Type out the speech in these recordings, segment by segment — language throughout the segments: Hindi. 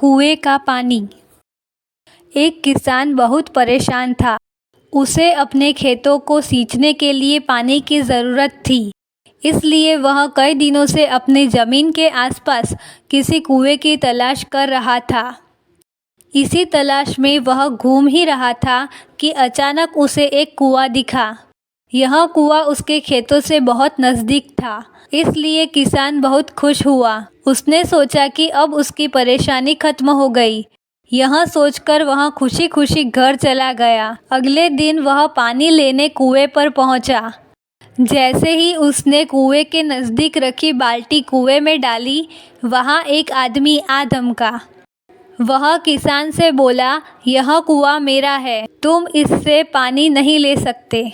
कुएं का पानी। एक किसान बहुत परेशान था। उसे अपने खेतों को सींचने के लिए पानी की ज़रूरत थी। इसलिए वह कई दिनों से अपनी ज़मीन के आसपास किसी कुएं की तलाश कर रहा था। इसी तलाश में वह घूम ही रहा था कि अचानक उसे एक कुआं दिखा। यह कुआं उसके खेतों से बहुत नज़दीक था, इसलिए किसान बहुत खुश हुआ। उसने सोचा कि अब उसकी परेशानी खत्म हो गई। यह सोचकर वह खुशी खुशी घर चला गया। अगले दिन वह पानी लेने कुएं पर पहुंचा। जैसे ही उसने कुएं के नज़दीक रखी बाल्टी कुएं में डाली, वहां एक आदमी आ धमका। वह किसान से बोला, यह कुआं मेरा है, तुम इससे पानी नहीं ले सकते।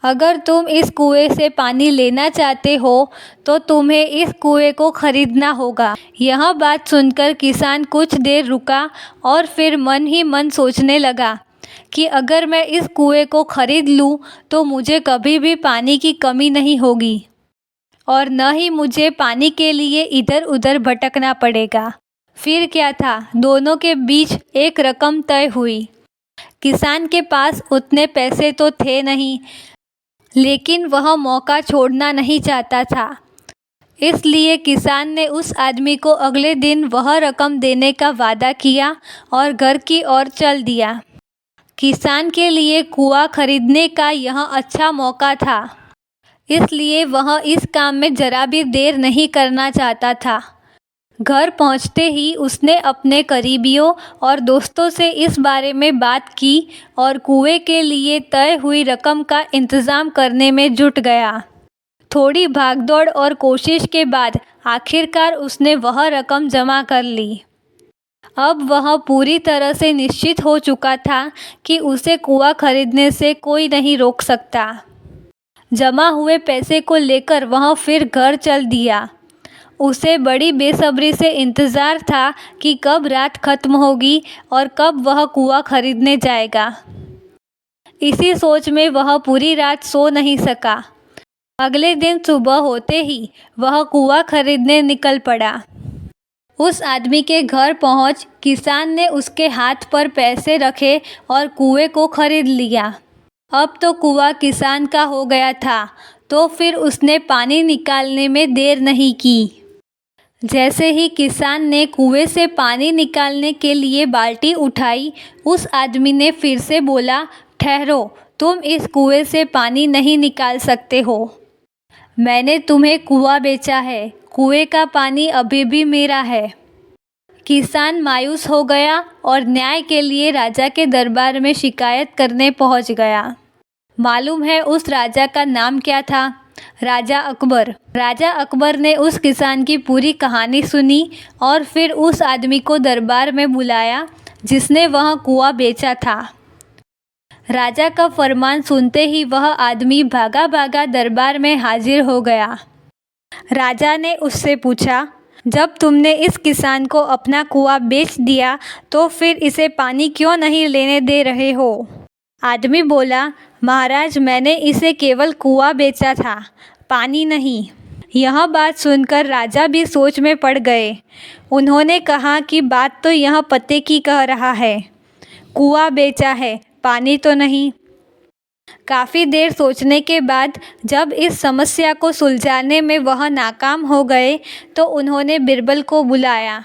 अगर तुम इस कुएं से पानी लेना चाहते हो तो तुम्हें इस कुएं को खरीदना होगा। यह बात सुनकर किसान कुछ देर रुका और फिर मन ही मन सोचने लगा कि अगर मैं इस कुएं को खरीद लूँ तो मुझे कभी भी पानी की कमी नहीं होगी और न ही मुझे पानी के लिए इधर उधर भटकना पड़ेगा। फिर क्या था, दोनों के बीच एक रकम तय हुई। किसान के पास उतने पैसे तो थे नहीं, लेकिन वह मौका छोड़ना नहीं चाहता था। इसलिए किसान ने उस आदमी को अगले दिन वह रकम देने का वादा किया और घर की ओर चल दिया। किसान के लिए कुआं खरीदने का यह अच्छा मौका था, इसलिए वह इस काम में जरा भी देर नहीं करना चाहता था। घर पहुंचते ही उसने अपने करीबियों और दोस्तों से इस बारे में बात की और कुएं के लिए तय हुई रकम का इंतज़ाम करने में जुट गया। थोड़ी भागदौड़ और कोशिश के बाद आखिरकार उसने वह रकम जमा कर ली। अब वह पूरी तरह से निश्चित हो चुका था कि उसे कुआं खरीदने से कोई नहीं रोक सकता। जमा हुए पैसे को लेकर वह फिर घर चल दिया। उसे बड़ी बेसब्री से इंतज़ार था कि कब रात खत्म होगी और कब वह कुआं खरीदने जाएगा। इसी सोच में वह पूरी रात सो नहीं सका। अगले दिन सुबह होते ही वह कुआं खरीदने निकल पड़ा। उस आदमी के घर पहुंच किसान ने उसके हाथ पर पैसे रखे और कुएं को खरीद लिया। अब तो कुआं किसान का हो गया था, तो फिर उसने पानी निकालने में देर नहीं की। जैसे ही किसान ने कुएं से पानी निकालने के लिए बाल्टी उठाई, उस आदमी ने फिर से बोला, ठहरो, तुम इस कुएं से पानी नहीं निकाल सकते हो। मैंने तुम्हें कुआं बेचा है, कुएं का पानी अभी भी मेरा है। किसान मायूस हो गया और न्याय के लिए राजा के दरबार में शिकायत करने पहुंच गया। मालूम है उस राजा का नाम क्या था? राजा अकबर। राजा अकबर ने उस किसान की पूरी कहानी सुनी और फिर उस आदमी को दरबार में बुलाया जिसने वह कुआं बेचा था। राजा का फरमान सुनते ही वह आदमी भागा भागा दरबार में हाजिर हो गया। राजा ने उससे पूछा, जब तुमने इस किसान को अपना कुआं बेच दिया तो फिर इसे पानी क्यों नहीं लेने दे रहे हो? आदमी बोला, महाराज, मैंने इसे केवल कुआं बेचा था, पानी नहीं। यह बात सुनकर राजा भी सोच में पड़ गए। उन्होंने कहा कि बात तो यह पते की कह रहा है, कुआं बेचा है, पानी तो नहीं। काफ़ी देर सोचने के बाद जब इस समस्या को सुलझाने में वह नाकाम हो गए तो उन्होंने बिरबल को बुलाया।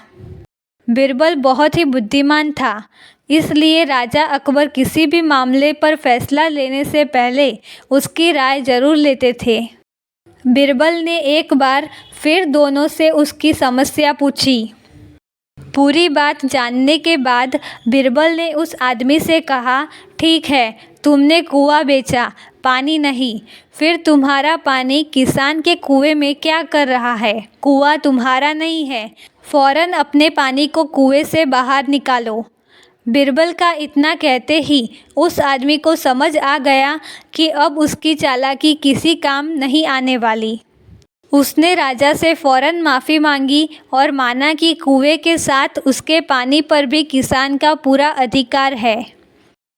बिरबल बहुत ही बुद्धिमान था, इसलिए राजा अकबर किसी भी मामले पर फैसला लेने से पहले उसकी राय जरूर लेते थे। बिरबल ने एक बार फिर दोनों से उसकी समस्या पूछी। पूरी बात जानने के बाद बिरबल ने उस आदमी से कहा, ठीक है, तुमने कुआं बेचा, पानी नहीं, फिर तुम्हारा पानी किसान के कुएं में क्या कर रहा है? कुआं तुम्हारा नहीं है, फौरन अपने पानी को कुएं से बाहर निकालो। बिरबल का इतना कहते ही उस आदमी को समझ आ गया कि अब उसकी चालाकी किसी काम नहीं आने वाली। उसने राजा से फौरन माफ़ी मांगी और माना कि कुएं के साथ उसके पानी पर भी किसान का पूरा अधिकार है।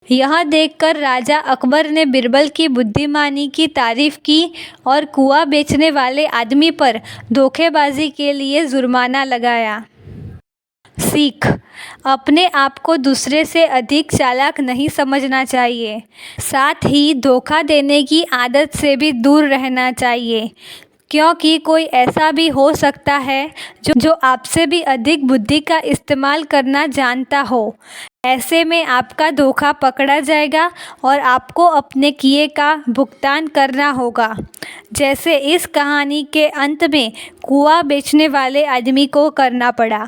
यह देखकर राजा अकबर ने बिरबल की बुद्धिमानी की तारीफ की और कुआं बेचने वाले आदमी पर धोखेबाजी के लिए जुर्माना लगाया। सीख। अपने आप को दूसरे से अधिक चालाक नहीं समझना चाहिए। साथ ही धोखा देने की आदत से भी दूर रहना चाहिए, क्योंकि कोई ऐसा भी हो सकता है जो आपसे भी अधिक बुद्धि का इस्तेमाल करना जानता हो। ऐसे में आपका धोखा पकड़ा जाएगा और आपको अपने किए का भुगतान करना होगा, जैसे इस कहानी के अंत में कुआं बेचने वाले आदमी को करना पड़ा।